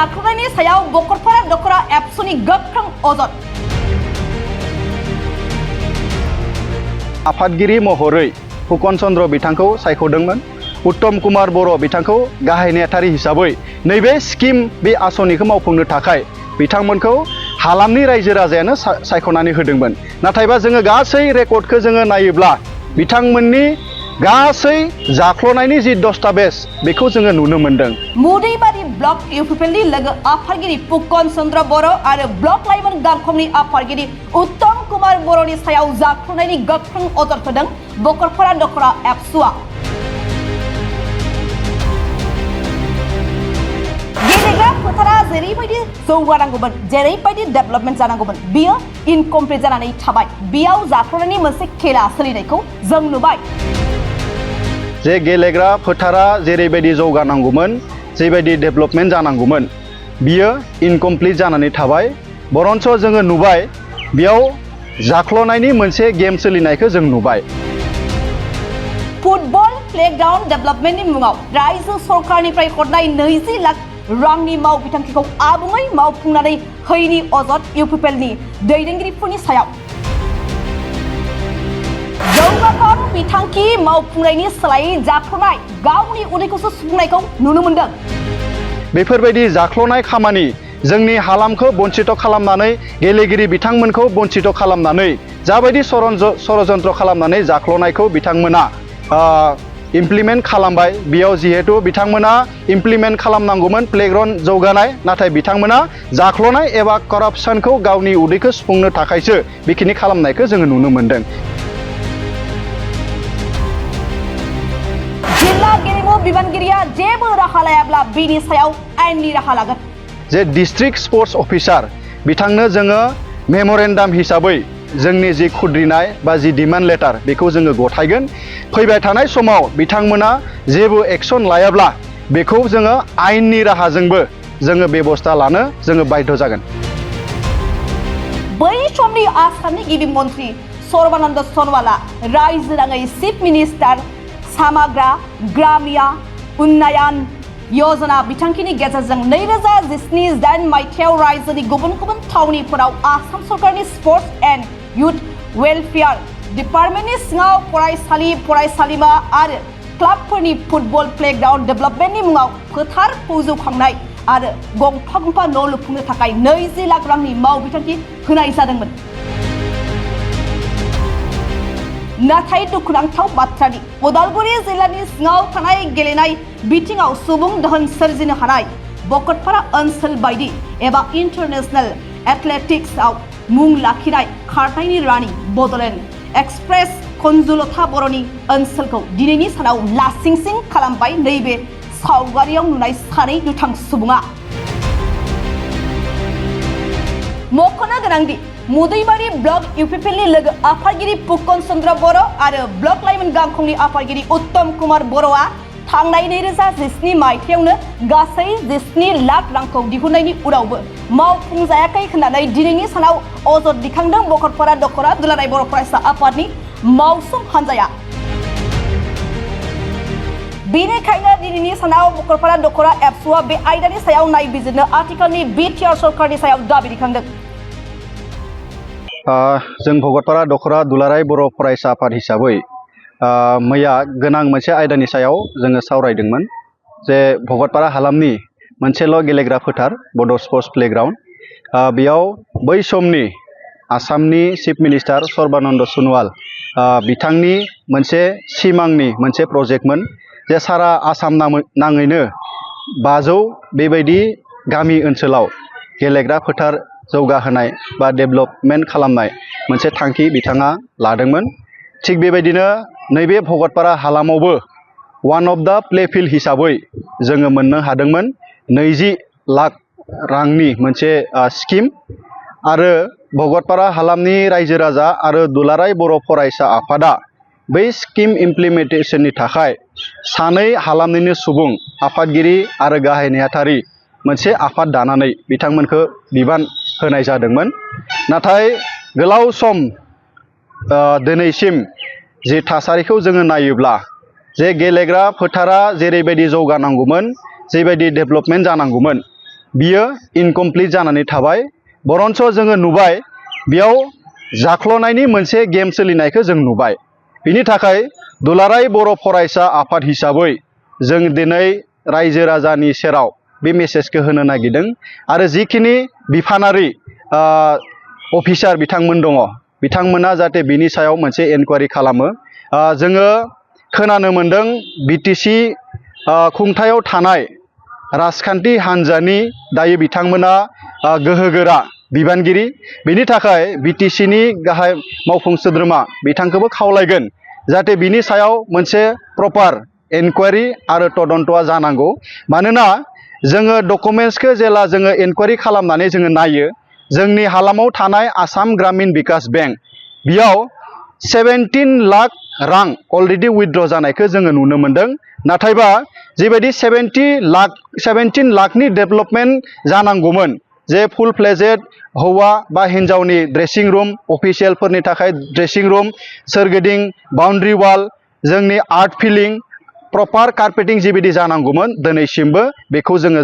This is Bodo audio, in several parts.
जाख्ल'नायनि सायाव बकरफारा दखरा एबसुनि गोख्रों अजद आफादगिरि महरै फुकन चन्द्र बिथांखौ सायख'दोंमोन। उत्तम कुमार बर' बिथांखौ गाहाय नेहाथारि हिसाबै नैबे स्किम बे आसनिखौ मावफुंनो थाखाय बिथांमोनखौ हालामनि रायजो राजायानो सायख'नानै होदोंमोन। नाथायबा जोङो गासै रेकर्डखौ जोङो नायोब्ला बिथांमोननि गासै जाख्ल'नायनि जि दस्तावेज बेखौ जोङो नुनो मोन्दों। मुदैबारि ब्लक इउपिपिएलनि लोगो आफादगिरि फुकन चन्द्र बर' आरो ब्लक लाइमोन गांखंनि आफादगिरि उत्तम कुमार बर'नि सायाव जाख्ल'नायनि गोख्रों अजद होदों बकरफारा दखरा एबसुआ। गेलेग्रा फोथारा जेरैबायदि जौगानांगौमोन, जेरैबायदि डेभेलपमेन्ट जानांगौमोन, बियो इनकमप्लिट जानानै थाबाय। बेयाव जाख्ल'नायनि मोनसे खेला सोलिनायखौ जों नुबाय। जे गेलेग्रा फोथारा जेरैबायदि जौगानांगौमोन, जेबायदि डेभेलपमेन्ट जानांगौमोन, बियो इनकमप्लिट जानानै थाबाय। बरन्स जोङो नुबाय बेयाव जाख्ल'नायनि मोनसे गेम सोलिनायखौ जों नुबाय। फुटबल प्लेग्राउन्ड डेभेलपमेन्टनि मुङाव रायजो सरकारनिफ्राय हरनाय 20 लाख रांनि मावबिथांखिखौ आबुङै मावफुंनानै होयैनि अजद इउपिपिएलनि दैदेनगिरिफोरनि सायाव। जौगाखां बिथांखि मावफुंनायनि सोलायै जाख्ल'नाय, गावनि उदैखौसो सुफुंनायखौ नुनो मोन्दों। बेफोरबायदि जाख्ल'नाय खामानि जोंनि हालामखौ बन्चित खालामनानै, गेलेगिरि बिथांमोनखौ बन्चित खालामनानै, जाबायदि षड़यन्त्र खालामनानै जाख्ल'नायखौ बिथांमोना इमप्लिमेन्ट खालामबाय। बेयाव जिहेतु बिथांमोना इमप्लिमेन्ट खालामनांगौमोन प्लेग्राउन्ड जौगानाय, नाथाय बिथांमोना जाख्ल'नाय एबा करापसनखौ गावनि उदैखौ सुफुंनो थाखायसो बेखिनि खालामनायखौ जोङो नुनो मोन्दों। जिल्ला गेलेमु बिबानगिरिया जेबो राहा लायाब्ला बेनि सायाव आयेननि राहा लागोन। जे डिस्ट्रिक्ट स्पर्ट्स अफिसार बिथांनो जोङो मेम'रेन्डाम हिसाबै जोंनि जि खुद्रिनाय बा जि डिमान्ड लेटार बेखौ जोङो गथायगोन। फैबाय थानाय समाव बिथांमोना जेबो एक्सन लायाब्ला बेखौ जोङो आयेननि राहाजोंबो जोङो बेबस्था लानो जोङो बाध्य जागोन। बै समनि आसामनि गिबि मन्त्रि सर्बानन्द सनवाला रायजो नाङै चिफ मिनिस्टार सामाग्रा ग्रामिया उन्नयन योजना बिथांखिनि गेजेरजों 2017-18 मायथाइयाव रायजोनि गुबुन गुबुन थावनिफोराव आसाम सरकारनि स्पर्ट्स एन्ड युथ वेलफेयार डिपार्टमेन्टनि सिङाव फरायसालि, फरायसालिमा आरो क्लाबफोरनि फुटबल प्लेग्राउन्ड डेभेलपमेन्टनि मुङाव फोथार फजौखांनाय आरो गंफा गंफा न' लुफुंनो थाखाय 20 लाख रांनि मावबिथांखि होनाय जादोंमोन। नाथाय दुखुनांथाव बाथ्रानि उदालगुरि जिल्लानि सिङाव थानाय गेलेनाय बिथिङाव सुबुं दोहोन सोरजिनो हानाय बकरफारा ओनसोल बायदि एबा इन्टारनेशनेल एथलेटिक्सआव मुं लाखिनाय खारनायनि रानि बड'लेण्ड एक्सप्रेस कन्जुलथा बर'नि ओनसोलखौ दिनैनि सानाव लासिंसिं खालामबाय नैबे सावगारियाव नुनाय सानै दुथां सुबुङा। मख'नो गोनांदि मुदैबारि ब्लक इउपिपिएलनि लोगो आफादगिरि फुकन चन्द्र बर' आरो ब्लक लाइमोन गांखंनि आफादगिरि उत्तम कुमार बर'आ थांनाय 2017 मायथाइयावनो गासै 17 लाख रांखौ दिहुननायनि उनावबो मावफुंजायाखै होननानै दिनैनि सानाव अजद दिखांदों बकरफारा दखरा दुलाराय बर' फरायसा आफादनि मावसुम हान्जाया। बेनिखायनो दिनैनि सानाव बकरफारा दखरा एबसुआ बे आयदानि सायाव नायबिजिरनो आथिखालनि बिटिआर सरकारनि सायाव दाबि दिखांदों। जों भगतपारा दखरा दुलाराय बर' फरायसा आफाद हिसाबै मैया गोनां मोनसे आयदानि सायाव जोङो सावरायदोंमोन जे भगतपारा हालामनि मोनसेल' गेलेग्रा फोथार बड' स्पर्ट्स प्लेग्राउन्ड, बेयाव बै समनि आसामनि चिफ मिनिस्टार सर्बानन्द सनवाल बिथांनि मोनसे सिमांनि मोनसे प्रजेक्टमोन जे सारा आसाम नाङैनो 500 बेबायदि गामि ओनसोलाव गेलेग्रा फोथार जौगाहोनाय बा डेभेलपमेन्ट खालामनाय मोनसे थांखि बिथाङा लादोंमोन। थिग बेबायदिनो नैबे भगतपारा हालामावबो वान अफ द प्लेफिल्ड हिसाबै जोङो मोननो हादोंमोन 20 लाख रांनि मोनसे स्किम। आरो भगतपारा हालामनि रायजो राजा आरो दुलाराय बर' फरायसा आफादा बै स्किम इमप्लिमेन्टेसननि थाखाय सानै हालामनिनो सुबुं आफादगिरि आरो गाहाय नेहाथारि मोनसे आफाद दानानै बिथांमोनखौ बिबान होनाय जादोंमोन। नाथाय गोलाव सम दिनैसिम जे थासारिखौ जोङो नायोब्ला जे गेलेग्रा फोथारा जेरैबायदि जौगानांगौमोन, जेबायदि डेभेलपमेन्ट जानांगौमोन, बियो इनकमप्लिट जानानै थाबाय बरन्स जोङो नुबाय बेयाव जाख्ल'नायनि मोनसे गेम सोलिनायखौ जों नुबाय बिनि थाखाय दुलाराय बर' फरायसा आफाद हिसाबै जों दिनै रायजो राजानि सेराव बे मेसेजखौ होनो नागिरदों आरो जिखिनि बिफानारि अफिसार बिथांमोन दङ बिथांमोना जाहाथे बिनि सायाव मोनसे इनकुवारि खालामो जोङो खोनानो मोनदों बिटिसि खुंथायाव थानाय राजखान्थि हान्जानि दायो बिथांमोना गोहोगोरा बिबानगिरि बिनि थाखाय बिटिसिनि गाहाय मावफुं सोद्रोमा बिथांखौबो खावलायगोन जाहाथे बिनि सायाव मोनसे प्रपार इनकुवारि आरो तदन्तआ जानांगौ मानोना जोङो डकुमेन्ट्सखौ जेला जोङो इनकुवारि खालामनानै जोङो नायो जोंनि हालामाव थानाय आसाम ग्रामीण विकास बेंक बेयाव 17 लाख रां अलरेडि उइथड्र जानायखौ जोङो नुनो मोनदों नाथायबा जिबायदि 17 लाखनि डेभेलपमेन्ट जानांगौमोन जे फुल फ्लेजेड हौवा बा हिन्जावनि ड्रेसिं रुम अफिसियेलफोरनि थाखाय ड्रेसिं रुम सोरगिदिं बाउन्ड्रि वाल जोंनि आर्ट फिलिं प्रपार कार्पेटिं जिबायदि जानांगौमोन दिनैसिमबो बेखौ जोङो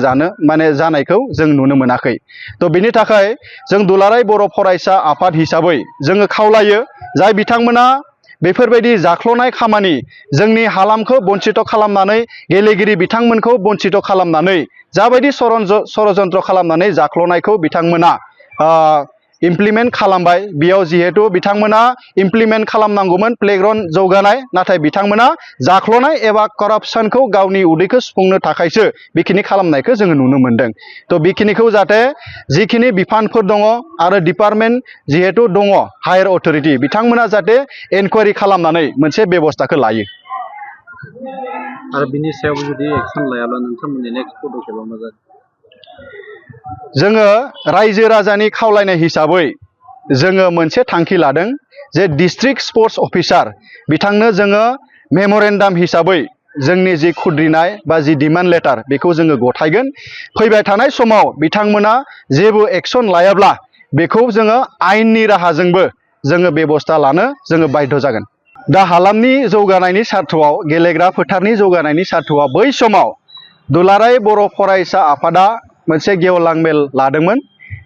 जानायखौ जों नुनो मोनाखै थ' बिनि थाखाय जों दुलाराय बर' फरायसा आफाद हिसाबै जोङो खावलायो जाय बिथांमोना बेफोरबायदि जाख्ल'नाय खामानि जोंनि हालामखौ बन्चित खालामनानै गेलेगिरि बिथांमोनखौ बन्चित खालामनानै जाबायदि षड़यन्त्र खालामनानै जाख्ल'नायखौ बिथांमोना इमप्लिमेन्ट खालामबाय बेयाव जिहेतु बिथांमोना इमप्लिमेन्ट खालामनांगौमोन प्लेग्राउन्ड जौगानाय नाथाय बिथांमोना जाख्ल'नाय एबा करापसनखौ गावनि उदैखौ सुफुंनो थाखायसो बेखिनि खालामनायखौ जोङो नुनो मोनदों थ' बेखिनिखौ जाहाथे जिखिनि बिफानफोर दङ आरो डिपार्टमेन्ट जिहेतु दङ हायार अथरिटि बिथांमोना जाहाथे इनकुवारि खालामनानै मोनसे बेबस्थाखौ लायो आरो बिनि सायाव जुदि एक्सन लायाब्ला नोंथांमोननि नेक्स्ट पदक्षेपआ मा जागोन जोङो रायजो राजानि खावलायनाय हिसाबै जोङो मोनसे थांखि लादों जे डिस्ट्रिक्ट स्पर्ट्स अफिसार बिथांनो जोङो मेम'रेन्डाम हिसाबै जोंनि जि खुद्रिनाय बा जि डिमान्ड लेटार बेखौ जोङो गथायगोन फैबाय थानाय समाव बिथांमोना जेबो एक्सन लायाब्ला बेखौ जोङो आयेननि राहाजोंबो जोङो बेबस्था लानो जोङो बाध्य जागोन दा हालामनि जौगानायनि सार्थआव गेलेग्रा फोथारनि जौगानायनि सार्थआव बै समाव दुलाराय बर' फरायसा आफादा मोनसे गेवलां मेल लादोंमोन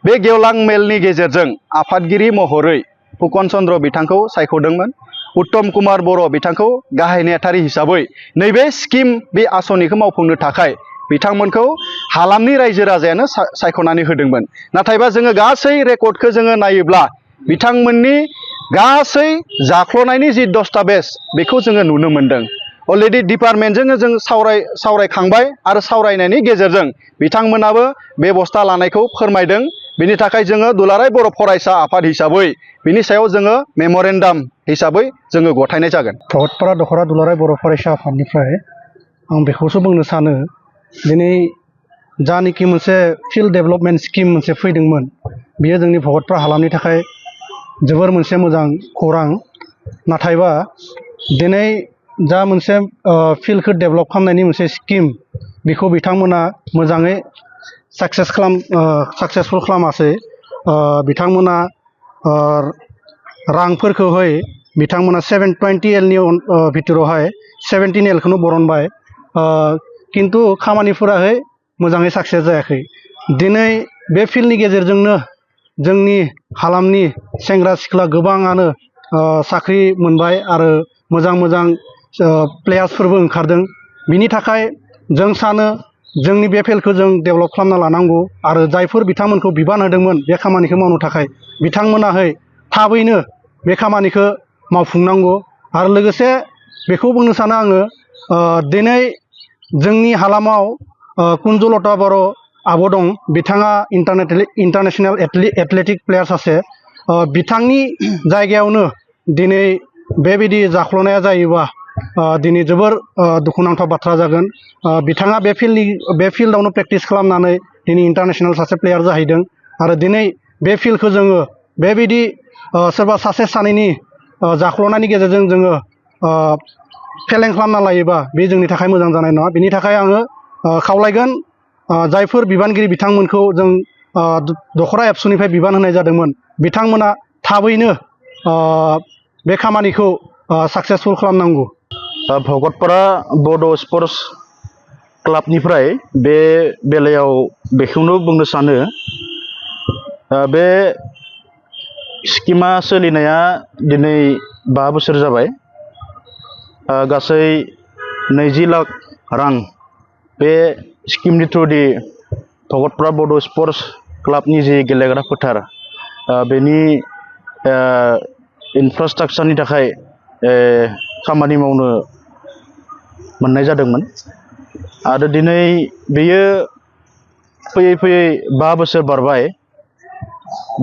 बे गेवलां मेलनि गेजेरजों आफादगिरि महरै फुकन चन्द्र बिथांखौ सायख'दोंमोन उत्तम कुमार बर' बिथांखौ गाहाय नेहाथारि हिसाबै नैबे स्किम बे आसनिखौ मावफुंनो थाखाय बिथांमोनखौ हालामनि रायजो राजायानो सायख'नानै होदोंमोन नाथायबा जोङो गासै रेकर्डखौ जोङो नायोब्ला बिथांमोननि गासै जाख्ल'नायनि जि दस्तावेज बेखौ जोङो नुनो मोनदों अलरेडि डिपार्टमेन्टजों जों सावरायखांबाय आरो सावरायनायनि गेजेरजों बिथांमोनाबो बेबस्था लानायखौ फोरमायदों बिनि थाखाय जोङो दुलाराय बर' फरायसा आफाद हिसाबै बिनि सायाव जोङो मेम'रेन्डाम हिसाबै जोङो गथायनाय जागोन भगतपारा दख'रा दुलाराय बर' फरायसा आफादनिफ्राय आं बेखौसो बुंनो सानो दिनै जानाखि मोनसे फिल्ड डेभेलपमेन्ट स्किम मोनसे फैदोंमोन बियो जोंनि भगतपारा हालामनि थाखाय जोबोर मोनसे मोजां खौरां नाथायबा दिनै जा मोनसे फिल्डखौ डेभेलप खालामनायनि मोनसे स्किम बेखौ बिथांमोना मोजाङै साक्सेसफुल खालामासै बिथांमोना रांफोरखौहाय बिथांमोना 720 एलनि भितरावहाय 17 एलखौनो बरनबाय खिन्थु खामानिफोराहाय मोजाङै साक्सेस जायाखै दिनै बे फिल्डनि गेजेरजोंनो जोंनि हालामनि सेंग्रा सिख्ला गोबाङानो साख्रि मोनबाय आरो मोजां मोजां प्लेयार्सफोरबो ओंखारदों बिनि थाखाय जों सानो जोंनि बे फिल्डखौ जों डेभेलप खालामना लानांगौ आरो जायफोर बिथांमोनखौ बिबान होदोंमोन बे खामानिखौ मावनो थाखाय बिथांमोनाहाय थाबैनो बे खामानिखौ मावफुंनांगौ आरो लोगोसे बेखौ बुंनो सानो आङो दिनै जोंनि हालामाव कुन्जलता बर' आब' दं बिथाङा इन्टारनेसनेल एथलेटिक प्लेयार सासे बिथांनि जायगायावनो दिनै बेबायदि जाख्ल'नाया जायोबा दिनै जोबोर दुखुनांथाव बाथ्रा जागोन बिथाङा बे फिल्डआवनो प्रेक्टिस खालामनानै दिनै इन्टारनेसनेल सासे प्लेयार जाहैदों आरो दिनै बे फिल्डखौ जोङो बेबायदि सोरबा सासे सानैनि जाख्ल'नायनि गेजेरजों जोङो फेलें खालामना लायोबा बे जोंनि थाखाय मोजां जानाय नङा बिनि थाखाय आङो खावलायगोन जायफोर बिबानगिरि बिथांमोनखौ जों दख'रा एबसुनिफ्राय बिबान होनाय जादोंमोन बिथांमोना थाबैनो बे खामानिखौ साक्सेसफुल खालामनांगौ भगतपारा बड' स्पर्ट्स क्लाबनिफ्राय बे बेलायाव बेखौनो बुंनो सानो बे स्किमा सोलिनाया दिनै 5 बोसोर जाबाय गासै 20 लाख रां बे स्किमनि थ्रुयै भगतपारा बड' स्पर्ट्स क्लाबनि जि गेलेग्रा फोथार बेनि इनफ्रास्ट्राक्चारनि थाखाय खामानि मावनो मोननाय जादोंमोन आरो दिनै बेयो फैयै फैयै 5 बोसोर बारबाय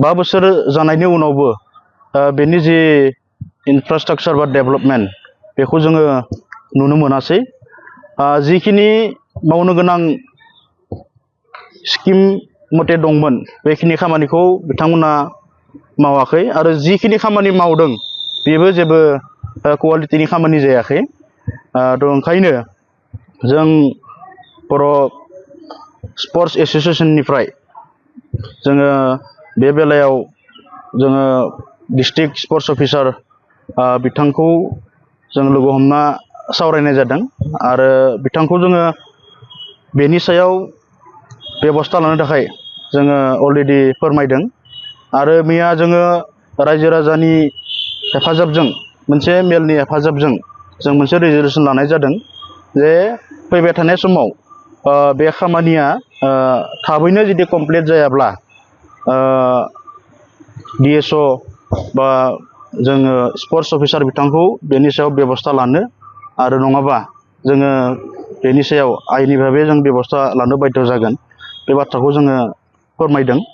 5 बोसोर जानायनि उनावबो बेनि जि इनफ्रास्ट्राक्चार बा डेभेलपमेन्ट बेखौ जोङो नुनो मोनासै जिखिनि मावनो गोनां स्किम मथे दंमोन बेखिनि खामानिखौ बिथांमोना मावाखै आरो जिखिनि खामानि मावदों बेबो जेबो क्वालिटिनि खामानि जायाखै थ' ओंखायनो जों बर' स्पर्ट्स एस'सिएशननिफ्राय जोङो बे बेलायाव जोङो डिस्ट्रिक्ट स्पर्ट्स अफिसार बिथांखौ जों लोगो हमना सावरायनाय जादों आरो बिथांखौ जोङो बेनि सायाव बेबस्था लानो थाखाय जोङो अलरेडि फोरमायदों आरो मैया जोङो रायजो राजानि हेफाजाबजों मोनसे मेलनि हेफाजाबजों जों मोनसे रेजलिउसन लानाय जादों जे फैबाय थानाय समाव बे खामानिया थाबैनो जुदि कमप्लिट जायाब्ला DSO बा जोङो स्पर्ट्स अफिसार बिथांखौ बेनि सायाव बेबस्था लानो आरो नङाबा जोङो बेनि सायाव आयेनि भाबै जों बेबस्था लानो बाध्य जागोन बे बाथ्राखौ जोङो फोरमायदों।